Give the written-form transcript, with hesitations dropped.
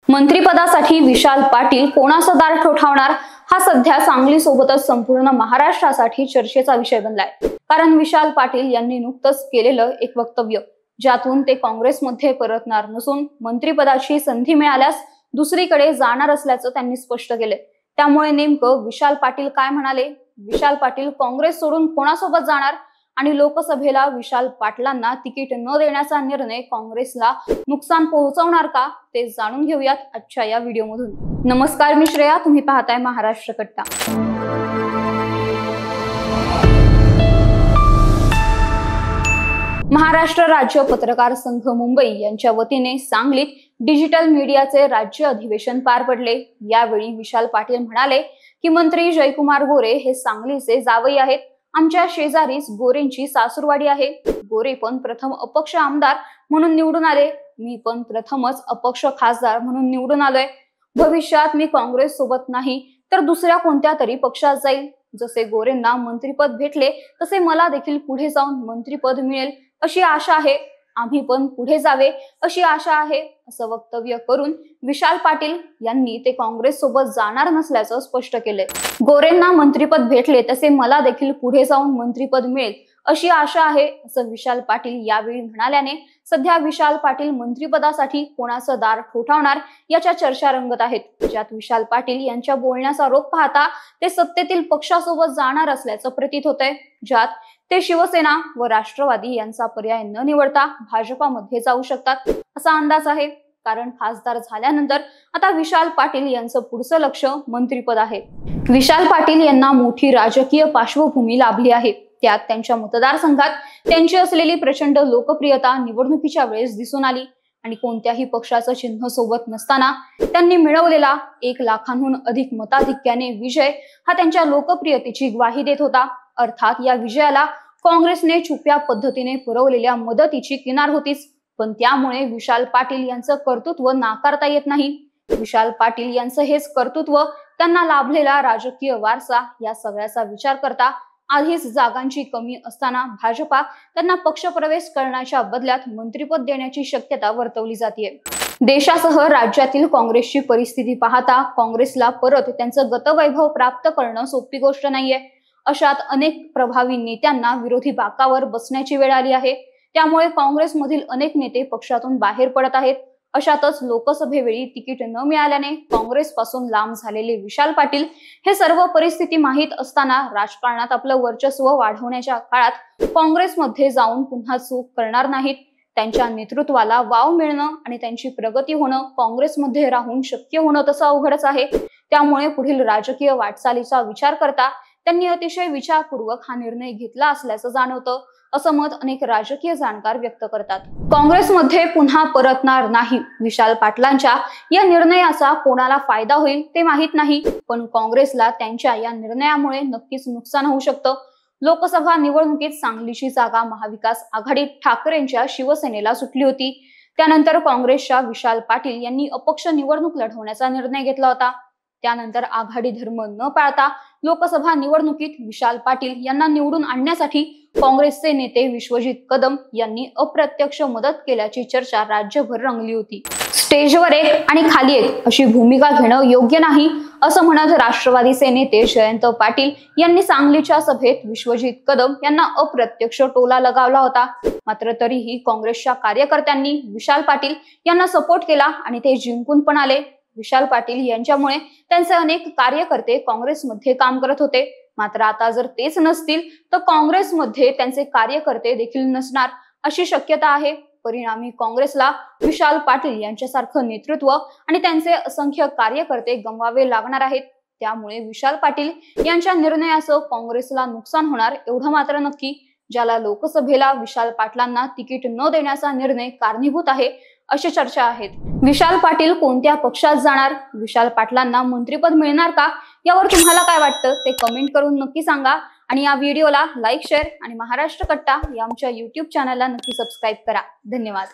मंत्रिपदासाठी विशाल पाटील कोणाचा दार ठोठावणार हा सध्या सांगली सोबतच संपूर्ण महाराष्ट्रासाठी चर्चेचा विषय बनलाय। कारण विशाल पाटील यांनी नुकतंच केलेलं एक वक्तव्य ज्यातून ते काँग्रेसमध्ये परतणार नसून मंत्रिपदाची संधी मिळाल्यास दुसरीकडे जाणार असल्याचं त्यांनी स्पष्ट केले। त्यामुळे नेमकं विशाल पाटील काय म्हणाले, विशाल पाटील काँग्रेस सोडून कोणासोबत जाणार आणि लोकसभेला विशाल पाटलांना तिकीट न देण्याचा निर्णय काँग्रेसला नुकसान पोहोचवणार का, ते जाणून घेऊयात आजच्या या व्हिडिओमधून। नमस्कार, मी श्रेया, तुम्ही पाहताय महाराष्ट्र कट्टा। महाराष्ट्र राज्य पत्रकार संघ मुंबई यांच्या वतीने सांगलीत डिजिटल मीडियाचे राज्य अधिवेशन पार पडले। यावेळी विशाल पाटील म्हणाले की मंत्री जयकुमार गोरे हे सांगलीचे जावई आहेत। आमच्या शेजारीच गोरेंची सासूरवाडी आहे। गोरे पण प्रथम अपक्ष आमदार म्हणून निवडून आले, मी पण प्रथमच अपक्ष खासदार म्हणून निवडून आलोय। भविष्यात मी काँग्रेस सोबत नाही तर दुसऱ्या कोणत्या तरी पक्षात जाईल। जसे गोरेंना मंत्रिपद भेटले तसे मला देखील पुढे जाऊन मंत्रिपद मिळेल अशी आशा आहे। आम्ही पण पुढे जावे अशी आशा आहे, असं वक्तव्य करून विशाल पाटील यांनी ते काँग्रेस सोबत जाणार नसल्याचं स्पष्ट केले। गोरेंना मंत्रिपद भेटले तसे मला देखील पुढे जाऊन मंत्रिपद मिळेल अशी आशा आहे, असं विशाल पाटील यावेळी म्हणाल्याने सध्या विशाल पाटील मंत्रिपदासाठी कोणाचं दार ठोठावणार याच्या चर्चा रंगत आहेत। ज्यात विशाल पाटील यांच्या बोलण्याचा रोख पाहता ते सत्तेतील पक्षासोबत जाणार असल्याचं प्रतीत होतंय, ज्यात ते शिवसेना व राष्ट्रवादी यांचा पर्याय न निवडता भाजपामध्ये जाऊ शकतात असा अंदाज आहे। कारण खासदार झाल्यानंतर आता विशाल पाटील यांचं पुढचं लक्ष मंत्रिपद आहे। विशाल पाटील यांना मोठी राजकीय पार्श्वभूमी लाभली आहे। त्यात त्यांच्या मतदारसंघात त्यांची असलेली प्रचंड लोकप्रियता निवडणुकीच्या वेळेस दिसून आली आणि कोणत्याही पक्षाचं चिन्ह सोबत नसताना त्यांनी मिळवलेला 1 लाखांहून अधिक मताधिक्याने विजय हा त्यांच्या लोकप्रियतेची ग्वाही देत होता। अर्थात या विजयाला काँग्रेसने छुप्या पद्धतीने पुरवलेल्या मदतीची किनार होतीच, पण त्यामुळे विशाल पाटील यांचं कर्तृत्व नाकारता येत नाही। विशाल पाटील यांचं हेच कर्तृत्व, त्यांना लाभलेला राजकीय वारसा या सगळ्याचा विचार करता आधीच जागांची कमी असताना भाजपा त्यांना पक्षप्रवेश करण्याच्या बदल्यात मंत्रिपद देण्याची शक्यता वर्तवली जाते। देशासह राज्यातील काँग्रेसची परिस्थिती पाहता काँग्रेसला परत त्यांचं गतवैभव प्राप्त करणं सोपी गोष्ट नाहीये। अशात अनेक प्रभावी नेत्यांना विरोधी बाकावर बसण्याची वेळ आली आहे। त्यामुळे काँग्रेसमधील अनेक नेते पक्षातून बाहेर पडत आहेत। अशातच लोकसभेवेळी तिकीट न मिळाल्याने काँग्रेस पासून लांब झालेले विशाल पाटील हे सर्व परिस्थिती माहीत असताना राजकारणात आपलं वर्चस्व वाढवण्याच्या काळात काँग्रेसमध्ये जाऊन पुन्हा चूक करणार नाहीत। त्यांच्या नेतृत्वाला वाव मिळणं आणि त्यांची प्रगती होणं काँग्रेसमध्ये राहून शक्य होणं तसं अवघडच आहे। त्यामुळे पुढील राजकीय वाटचालीचा विचार करता त्यांनी अतिशय विचारपूर्वक हा निर्णय घेतला असल्याचं जाणवतं, असं मत अनेक राजकीय जाणकार व्यक्त करतात। काँग्रेसमध्ये पुन्हा परतणार नाही, विशाल पाटलांच्या या निर्णयाचा कोणाला फायदा होईल ते माहित नाही, पण काँग्रेसला त्यांच्या या निर्णयामुळे नक्कीच नुकसान होऊ शकतं। लोकसभा निवडणुकीत सांगलीची जागा महाविकास आघाडीत ठाकरेंच्या शिवसेनेला सुटली होती। त्यानंतर काँग्रेसच्या विशाल पाटील यांनी अपक्ष निवडणूक लढवण्याचा निर्णय घेतला होता। त्यानंतर आघाडी धर्म न पाळता लोकसभा निवडणुकीत विशाल पाटील यांना निवडून आणण्यासाठी काँग्रेसचे नेते विश्वजित कदम यांनी अप्रत्यक्ष मदत केल्याची चर्चा राज्यभर रंगली होती। स्टेजवर एक आणि खाली एक अशी भूमिका घेणं योग्य नाही असं म्हणत राष्ट्रवादीचे नेते जयंत पाटील यांनी सांगलीच्या सभेत विश्वजित कदम यांना अप्रत्यक्ष टोला लगावला होता। मात्र तरीही काँग्रेसच्या कार्यकर्त्यांनी विशाल पाटील यांना सपोर्ट केला आणि ते जिंकून पण आले। विशाल पाटील यांच्यामुळे त्यांचे अनेक कार्यकर्ते काँग्रेसमध्ये काम करत होते। मात्र आता जर तेच नसतील तर काँग्रेसमध्ये त्यांचे कार्यकर्ते देखील नसणार अशी शक्यता आहे। परिणामी काँग्रेसला विशाल पाटील यांच्यासारखं नेतृत्व आणि त्यांचे असंख्य कार्यकर्ते गमवावे लागणार आहेत। त्यामुळे विशाल पाटील यांच्या निर्णयाचं काँग्रेसला नुकसान होणार एवढं मात्र नक्की। ज्याला लोकसभेला विशाल पाटलांना तिकीट न देण्याचा निर्णय कारणीभूत आहे अशी चर्चा आहेत। विशाल पाटील कोणत्या पक्षात जाणार, विशाल पाटलांना मंत्रिपद मिळणार का, यावर तुम्हाला काय वाटतं ते कमेंट करून नक्की सांगा। आणि या व्हिडिओला लाईक, शेअर आणि महाराष्ट्र कट्टा या आमच्या YouTube चॅनलला नक्की सबस्क्राईब करा। धन्यवाद।